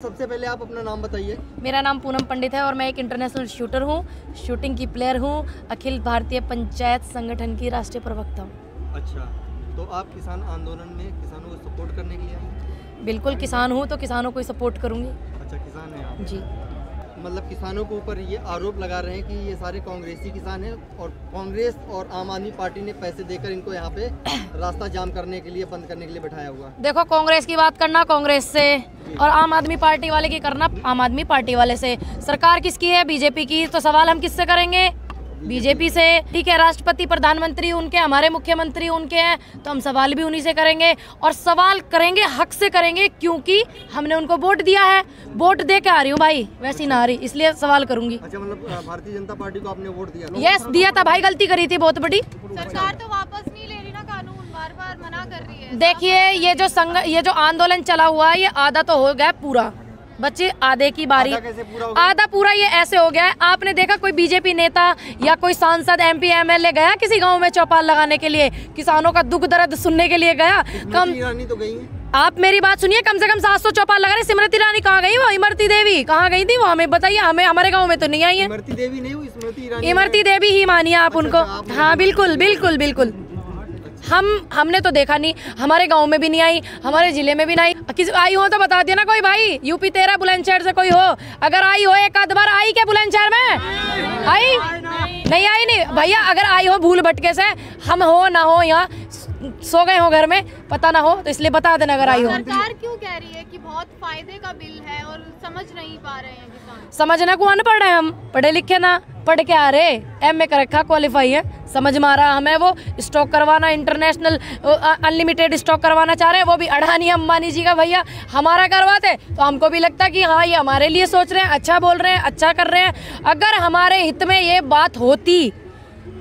सबसे पहले आप अपना नाम बताइए। मेरा नाम पूनम पंडित है और मैं एक इंटरनेशनल शूटर हूँ, शूटिंग की प्लेयर हूँ, अखिल भारतीय पंचायत संगठन की राष्ट्रीय प्रवक्ता हूँ। अच्छा, तो आप किसान आंदोलन में किसानों को सपोर्ट करने के लिए आए? बिल्कुल किसान हूँ तो किसानों को ही सपोर्ट करूँगी। अच्छा, किसान हैं आप? जी। मतलब किसानों के ऊपर ये आरोप लगा रहे हैं कि ये सारे कांग्रेसी किसान हैं और कांग्रेस और आम आदमी पार्टी ने पैसे देकर इनको यहाँ पे रास्ता जाम करने के लिए, बंद करने के लिए बैठाया हुआ। देखो, कांग्रेस की बात करना कांग्रेस से और आम आदमी पार्टी वाले की करना आम आदमी पार्टी वाले से। सरकार किसकी है? बीजेपी की। तो सवाल हम किससे करेंगे? बीजेपी से। ठीक है, राष्ट्रपति प्रधानमंत्री उनके, हमारे मुख्यमंत्री उनके हैं, तो हम सवाल भी उन्हीं से करेंगे और सवाल करेंगे हक से करेंगे, क्योंकि हमने उनको वोट दिया है। वोट दे के आ रही हूँ भाई, वैसी ना आ रही, इसलिए सवाल करूंगी। अच्छा, मतलब भारतीय जनता पार्टी को आपने वोट दिया? यस, दिया था भाई, गलती करी थी बहुत बड़ी। सरकार तो वापस नहीं ले रही ना कानून, बार बार मना कर रही है। देखिए, ये जो आंदोलन चला हुआ है, ये आधा तो हो गया पूरा, बच्चे आधे की बारी। आधा पूरा ये ऐसे हो गया है, आपने देखा कोई बीजेपी नेता या कोई सांसद, एमपी, एमएलए गया किसी गांव में चौपाल लगाने के लिए, किसानों का दुख दर्द सुनने के लिए गया? कम ईरानी तो गई है। आप मेरी बात सुनिए, कम से कम 700 चौपाल लगा रहे। स्मृति ईरानी कहाँ गई? वो इमरती देवी कहाँ गई थी? वो हमें बताइए, हमें हमारे गाँव में तो नहीं आई है। इमरती देवी नहीं हुई, स्मृति ईरानी। इमरती देवी ही मानिए आप उनको। हाँ बिल्कुल बिल्कुल बिल्कुल। हमने तो देखा नहीं, हमारे गांव में भी नहीं आई, हमारे जिले में भी नहीं किसी आई हो तो बता दिया ना कोई भाई। यूपी 13 बुलंदशहर से कोई हो, अगर आई हो एक आध बार आई क्या बुलंदशहर में? आई नहीं आई नहीं भैया। अगर आई हो भूल भटके से, हम हो ना हो यहाँ सो गए हो घर में, पता ना हो, तो इसलिए बता देना अगर आई हो। सरकार क्यों कह रही है कि बहुत फायदे का बिल है और समझ नहीं पा रहे हैं किसान? समझना को अनपढ़ है हम, पढ़े लिखे ना, पढ़ के आ रहे, एमए कर रखा, क्वालिफाई है, समझ में आ रहा हमें। वो स्टॉक करवाना, इंटरनेशनल अनलिमिटेड स्टॉक करवाना चाह रहे हैं, वो भी अडानी अंबानी जी का। भैया हमारा करवाते तो हमको भी लगता कि हाँ ये हमारे लिए सोच रहे हैं, अच्छा बोल रहे हैं, अच्छा कर रहे हैं। अगर हमारे हित में ये बात होती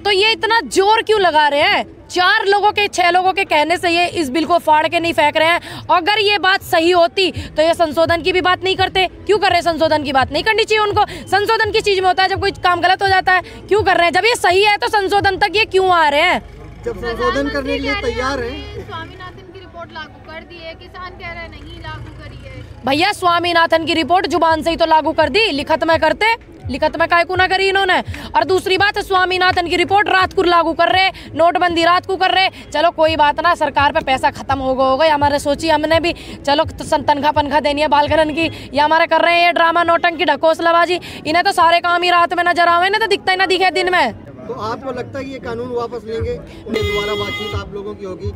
तो ये इतना जोर क्यों लगा रहे हैं? 4 लोगों के 6 लोगों के कहने से ये इस बिल को फाड़ के नहीं फेंक रहे हैं। अगर ये बात सही होती तो ये संशोधन की भी बात नहीं करते। क्यों कर रहे हैं? संशोधन की बात नहीं करनी चाहिए उनको। संशोधन किस चीज में होता है? जब कोई काम गलत हो जाता है। क्यों कर रहे हैं? जब ये सही है तो संशोधन तक ये क्यों आ रहे हैं? जब संशोधन करने के लिए तैयार है। स्वामीनाथन की रिपोर्ट लागू कर दी है, किसान कह रहे हैं नहीं लागू करी है। भैया स्वामीनाथन की रिपोर्ट जुबान से ही तो लागू कर दी, लिखत में करते, लिखत में कायकू ना करी इन्होंने। और दूसरी बात है, स्वामीनाथन की रिपोर्ट रात को लागू कर रहे, नोटबंदी रात को कर रहे। चलो कोई बात ना, सरकार पे पैसा खत्म हो गया हमारे, सोची हमने भी चलो तो तनख्वाह पनखा देनी है बालकरन की, ये हमारे कर रहे हैं ये ड्रामा, नौटंकी, ढकोसलाबाजी। इन्हें तो सारे काम ही रात में नजर आवे, इन्हें तो दिखता ही ना दिखे दिन में। तो आपको लगता है कि ये कानून वापस लेंगे? उन्हें दोबारा बातचीत आप लोगों की होगी?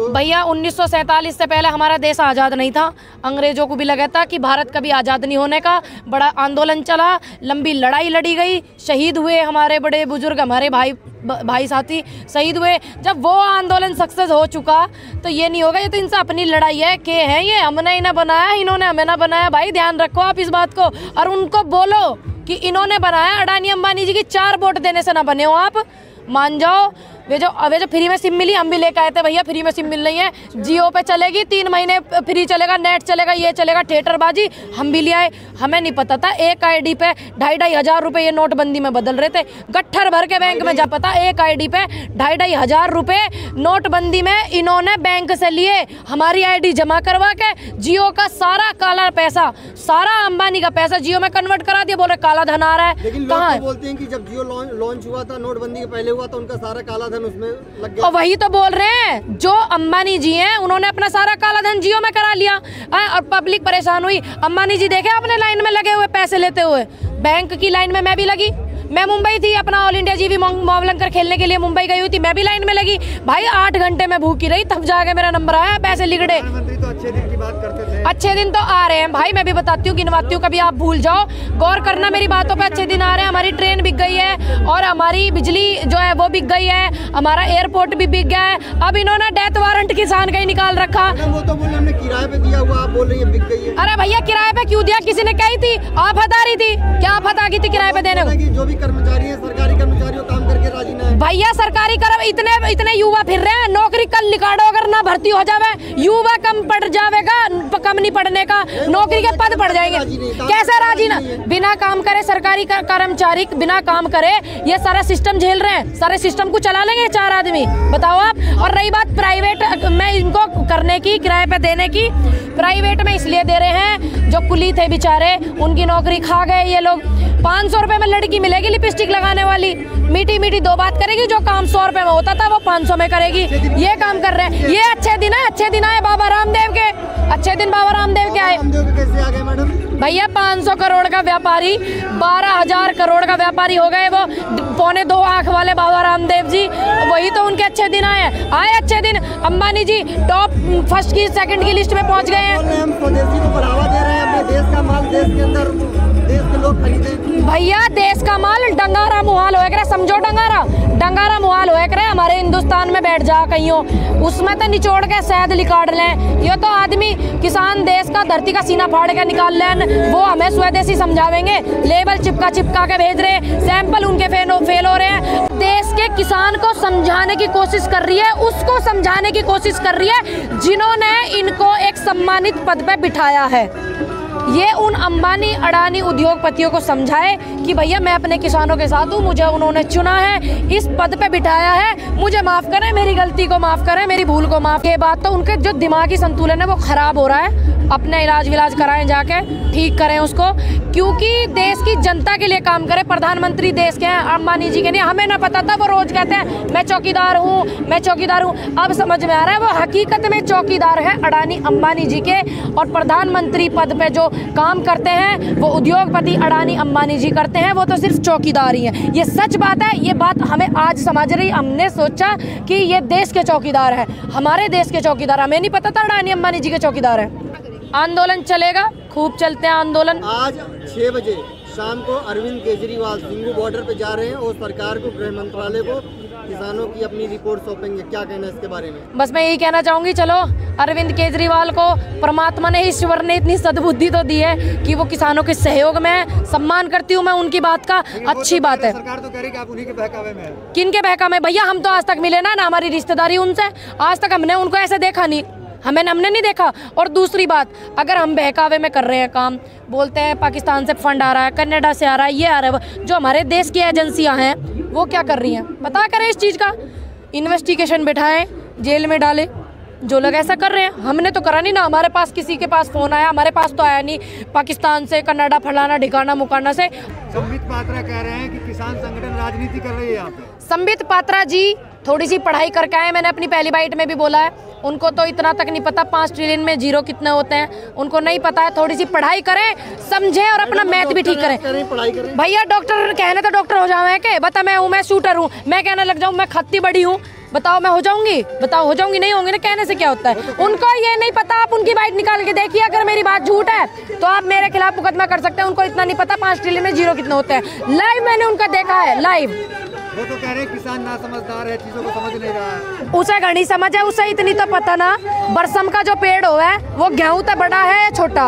भैया 1947 से पहले हमारा देश आज़ाद नहीं था। अंग्रेजों को भी लगा था कि भारत कभी आज़ाद नहीं होने का। बड़ा आंदोलन चला, लंबी लड़ाई लड़ी गई, शहीद हुए हमारे बड़े बुजुर्ग, हमारे भाई साथी शहीद हुए। जब वो आंदोलन सक्सेस हो चुका तो ये नहीं होगा, ये तो इनसे अपनी लड़ाई है के है, ये हमने इन्हें बनाया, इन्होंने हमें ना बनाया। भाई ध्यान रखो आप इस बात को, और उनको बोलो कि इन्होंने बनाया, अडानी अंबानी जी की 4 वोट देने से ना बने हो आप, मान जाओ। वे जो फ्री में सिम मिली, हम भी लेकर आए थे भैया, फ्री में सिम मिल रही है, जियो पे चलेगी, 3 महीने फ्री चलेगा, नेट चलेगा, ये चलेगा, थिएटरबाजी, हम भी ले आए। हमें नहीं पता था एक आईडी पे 2,500 हजार रुपए ये नोटबंदी में बदल रहे थे। गट्ठर भर के बैंक में जा पता, एक आईडी पे 2,500 हजार रुपए नोटबंदी में इन्होंने बैंक से लिए, हमारी आईडी जमा करवा के जियो का सारा काला पैसा, सारा अंबानी का पैसा जियो में कन्वर्ट करा दिया। बोल रहे काला धन आ रहा है। लेकिन लोग तो बोलते हैं कि जब जियो लॉन्च हुआ था, नोटबंदी के पहले हुआ था, उनका सारा काला धन उसमें लग गया। और वही तो बोल रहे हैं, जो अंबानी जी हैं उन्होंने अपना सारा काला धन जियो में करा लिया और पब्लिक परेशान हुई। अंबानी जी देखे आपने लाइन में लगे हुए पैसे लेते हुए, बैंक की लाइन में मैं भी लगी। मैं मुंबई थी, अपना ऑल इंडिया जीवी मोवलंकर खेलने के लिए मुंबई गई हुई थी, मैं भी लाइन में लगी भाई। 8 घंटे में भूखी रही, तब जाके मेरा नंबर आया, पैसे लिगड़े। तो अच्छे दिन की बात करते थे। अच्छे दिन तो आ रहे हैं भाई, मैं भी बताती हूँ, गिनवाती हूँ, कभी आप भूल जाओ। गौर करना मेरी बातों पे, अच्छे दिन आ रहे हैं। हमारी ट्रेन बिक गई है और हमारी बिजली जो है वो बिक गई है, हमारा एयरपोर्ट भी बिक गया है। अब इन्होंने डेथ वारंट किसान का ही निकाल रखा। वो तो बोले हमने किराए पे दिया हुआ, आप बोल रही है बिक गई है। अरे भैया किराए पे क्यों दिया? किसी ने कही थी? आप हटा रही थी क्या? आप हटा की थी किराए पे देने को? जो भी कर्मचारी है, सरकारी कर्मचारी हो, काम करके राजी ना है। भैया सरकारी कर्म इतने युवा फिर रहे हैं, नौकरी कल निकालो अगर ना भर्ती हो जावे, युवा कम पड़ जाएगा, कम नहीं पढ़ने का, नौकरी के पद बढ़ जाएंगे। कैसे राजी ना, बिना काम करे सरकारी कर्मचारी बिना काम करे ये सारा सिस्टम झेल रहे हैं, सारे सिस्टम को चला लेंगे 4 आदमी, बताओ आप। और रही बात प्राइवेट में इनको करने की, किराए पे देने की, प्राइवेट में इसलिए दे रहे हैं जो कुली थे बेचारे उनकी नौकरी खा गए ये लोग। 500 रुपए में लड़की मिलेगी लिपस्टिक लगाने वाली, मीठी मीठी 2 बात करेगी, जो काम 100 रुपए में होता था वो 500 में करेगी। ये काम कर रहे हैं, ये अच्छे दिन है, अच्छे दिन आए बाबा रामदेव के, अच्छे दिन बाबा रामदेव के आए। कैसे आ गए मैडम? भैया 500 करोड़ का व्यापारी 12,000 करोड़ का व्यापारी हो गए वो, 2.25 आंख वाले बाबा रामदेव जी, वही तो उनके अच्छे दिन आए अच्छे दिन। अंबानी जी टॉप 1st की 2nd की लिस्ट में पहुंच गए हैं। हम स्वदेशी को बढ़ावा दे रहे हैं, अपने देश का माल देश के अंदर देश के लोग खरीदें। भैया देश का माल डंगारा मुहाल होए करे, समझो डंगारा मुहाल होए करे। हमारे हिंदुस्तान में बैठ जा कहीं उसमें तो निचोड़ के शहद निकाल लें। ये तो आदमी किसान देश का धरती का सीना फाड़ के निकाल लें, वो हमें स्वदेशी समझावेंगे। लेबल चिपका के भेज रहे, सैंपल उनके फेल हो रहे हैं। देश के किसान को समझाने की कोशिश कर रही है, उसको समझाने की कोशिश कर रही है जिन्होंने इनको एक सम्मानित पद पे बिठाया है। ये उन अंबानी अडानी उद्योगपतियों को समझाए कि भैया मैं अपने किसानों के साथ हूँ, मुझे उन्होंने चुना है, इस पद पे बिठाया है, मुझे माफ़ करें, मेरी गलती को माफ़ करें, मेरी भूल को माफ़। ये बात तो उनके जो दिमागी संतुलन है वो ख़राब हो रहा है, अपने इलाज विलाज कराएं जाके, ठीक करें उसको, क्योंकि देश की जनता के लिए काम करें। प्रधानमंत्री देश के हैं, अंबानी जी के नहीं। हमें ना पता था, वो रोज़ कहते हैं मैं चौकीदार हूँ, मैं चौकीदार हूँ। अब समझ में आ रहा है वो हकीकत में चौकीदार है अडानी अंबानी जी के, और प्रधानमंत्री पद पे जो काम करते हैं वो उद्योगपति अडानी अंबानी जी करते हैं, वो तो सिर्फ चौकीदार ही हैं। ये सच बात है, ये बात हमें आज समझ रही। हमने सोचा कि ये देश के चौकीदार हैं, हमारे देश के चौकीदार, हमें नहीं पता था अडानी अंबानी जी के चौकीदार हैं। आंदोलन चलेगा, खूब चलते हैं आंदोलन। आज 6 बजे शाम को अरविंद केजरीवाल सिंगू बॉर्डर पे जा रहे हैं और सरकार को, गृह मंत्रालय को किसानों की अपनी रिपोर्ट सौंपेंगे। क्या कहना है इसके बारे में? बस मैं यही कहना चाहूँगी, चलो अरविंद केजरीवाल को परमात्मा ने, ईश्वर ने इतनी सद्बुद्धि तो दी है कि वो किसानों के सहयोग में, सम्मान करती हूँ मैं उनकी बात का, अच्छी बात है। सरकार तो कह रही है कि आप उन्हीं के बहकावे में हैं। किन के बहकावे में? भैया हम तो आज तक मिले ना हमारी रिश्तेदारी उनसे, आज तक हमने उनको ऐसे देखा नहीं, हमने नहीं देखा। और दूसरी बात, अगर हम बहकावे में कर रहे हैं काम, बोलते हैं पाकिस्तान से फंड आ रहा है, कनाडा से आ रहा है, ये आ रहा है, जो हमारे देश की एजेंसियां हैं वो क्या कर रही हैं पता करें इस चीज़ का, इन्वेस्टिगेशन बिठाएं, जेल में डालें। जो लोग ऐसा कर रहे हैं, हमने तो करा नहीं ना, हमारे पास किसी के पास फ़ोन आया, हमारे पास तो आया नहीं पाकिस्तान से, कनाडा, फलाना ढिकाना मुकाना से। संबित पात्रा कह रहे हैं कि किसान संगठन राजनीति कर रही है यहाँ पे। संबित पात्रा जी थोड़ी सी पढ़ाई करके आए, मैंने अपनी पहली बाइट में भी बोला है, उनको तो इतना तक नहीं पता 5 ट्रिलियन में जीरो कितने होते हैं, उनको नहीं पता है। थोड़ी सी पढ़ाई करें, समझें और अपना मैथ भी ठीक करें। भैया डॉक्टर कहने तो डॉक्टर हो जाओ है के, बता मैं हूँ, मैं शूटर हूँ, मैं कहने लग जाऊँ मैं खत्ती बड़ी हूँ, बताओ मैं हो जाऊंगी? बताओ हो जाऊंगी? नहीं होंगी ना, कहने से क्या होता है। उनको ये नहीं पता, आप उनकी बाइट निकाल के देखिए, अगर मेरी बात झूठ है तो आप मेरे खिलाफ मुकदमा कर सकते हैं। उनको इतना नहीं पता 5 ट्रिलियन में जीरो कितने होते हैं, लाइव मैंने उनका देखा है, लाइव। वो तो कह रहे हैं किसान ना समझदार है, चीजों को समझ नहीं रहा है। उसे घनी समझ है, उसे इतनी तो पता ना, बरसम का जो पेड़ हो है वो गेहूं तो बड़ा है या छोटा।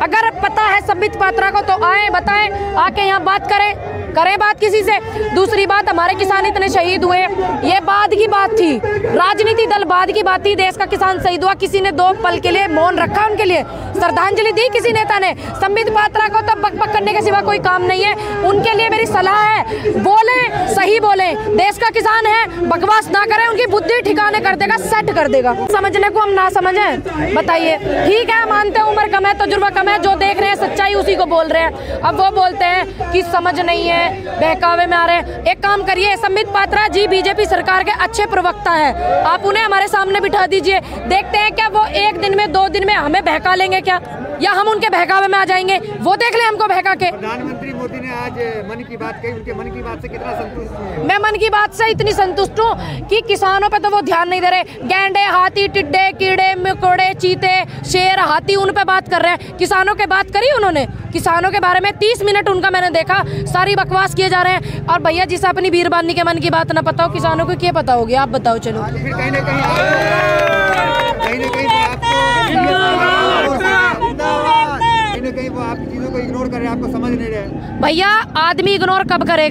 अगर पता है संबित पात्रा को तो आए, बताएं, आके यहाँ बात करें बात किसी से। दूसरी बात, हमारे किसान इतने शहीद हुए, ये बाद की बात थी, राजनीति दल बाद की बात थी। देश का किसान शहीद हुआ, किसी ने 2 पल के लिए मौन रखा, उनके लिए श्रद्धांजलि दी किसी नेता ने। संबित पात्रा को तो बक करने के सिवा कोई काम नहीं है। उनके लिए मेरी सलाह है, बोले सही बोले, देश का किसान है, बकवास ना करें, उनकी बुद्धि ठिकाने कर देगा, सेट कर देगा। समझने को हम ना समझें, बताइए। ठीक है, मानते हैं उम्र कम है, तजुर्बा कम है, जो देख रहे हैं सच्चाई उसी को बोल रहे हैं। अब वो बोलते हैं कि समझ नहीं है, बहकावे में आ रहे हैं। एक काम करिए, संबित पात्रा जी बीजेपी सरकार के अच्छे प्रवक्ता हैं, आप उन्हें हमारे सामने बिठा दीजिए, देखते हैं क्या वो 1 दिन में 2 दिन में हमें बहका लेंगे क्या, या हम उनके बहकावे में आ जाएंगे, वो देख ले हमको बहका के। प्रधानमंत्री मोदी ने आज मन की बात कही, उनके मन की बात से कितना संतुष्ट हैं? मैं मन की बात से इतनी संतुष्ट हूँ कि किसानों पे तो वो ध्यान नहीं दे रहे। गैंडे, हाथी, टिड्डे, कीड़े मकोड़े, चीते, शेर, हाथी, उन पे बात कर रहे हैं। किसानों के बात करी उन्होंने, किसानों के बारे में 30 मिनट उनका मैंने देखा, सारी बकवास किए जा रहे हैं। और भैया जिसे अपनी बीरबानी के मन की बात ना पता हो, किसानों को क्या पता होगी, आप बताओ। चलो फिर कहीं ना कहीं वो आप चीजों को इग्नोर कर रहे हैं, आपको समझ नहीं रहे। भैया आदमी इग्नोर कब करे,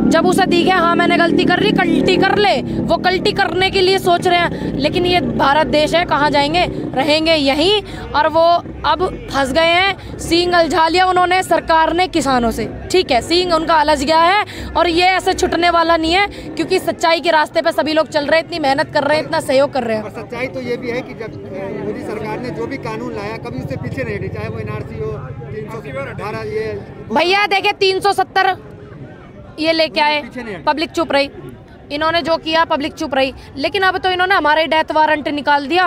जब उसे दिखे हाँ मैंने गलती कर रही, कल्टी कर ले, वो कल्टी करने के लिए सोच रहे हैं। लेकिन ये भारत देश है, कहाँ जाएंगे, रहेंगे यहीं। और वो अब फंस गए हैं, सींग उलझा लिया उन्होंने सरकार ने किसानों से, ठीक है, सींग उनका अलझ गया है और ये ऐसे छुटने वाला नहीं है, क्योंकि सच्चाई के रास्ते पे सभी लोग चल रहे हैं, इतनी मेहनत कर रहे हैं, इतना सहयोग कर रहे हैं। और सच्चाई तो ये भी है कि जब मोदी सरकार ने जो भी कानून लाया कभी उससे पीछे नहीं हटी, चाहे वो एनआरसी हो, 312 ये भैया देखिए 370 ये लेके आए, पब्लिक चुप रही, इन्होंने जो किया पब्लिक चुप रही। लेकिन अब तो इन्होंने हमारे डेथ वारंट निकाल दिया।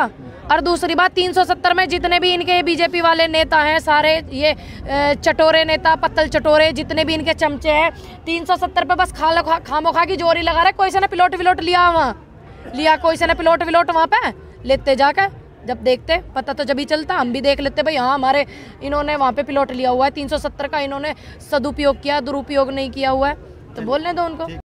और दूसरी बात 370 में जितने भी इनके बीजेपी वाले नेता हैं, सारे ये चटोरे नेता, पत्तल चटोरे, जितने भी इनके चमचे हैं, 370 पे बस खामोखा की जोरी लगा रहे। कोई से ने पिलोट विलोट लिया, वहाँ लिया, कोई से ने पिलोट विलोट वहाँ पे लेते जाकर, जब देखते पता तो जब ही चलता, हम भी देख लेते भाई हाँ हमारे इन्होंने वहाँ पे पिलोट लिया हुआ है। 370 का इन्होंने सदुपयोग किया, दुरुपयोग नहीं किया हुआ है, तो बोलने दो उनको।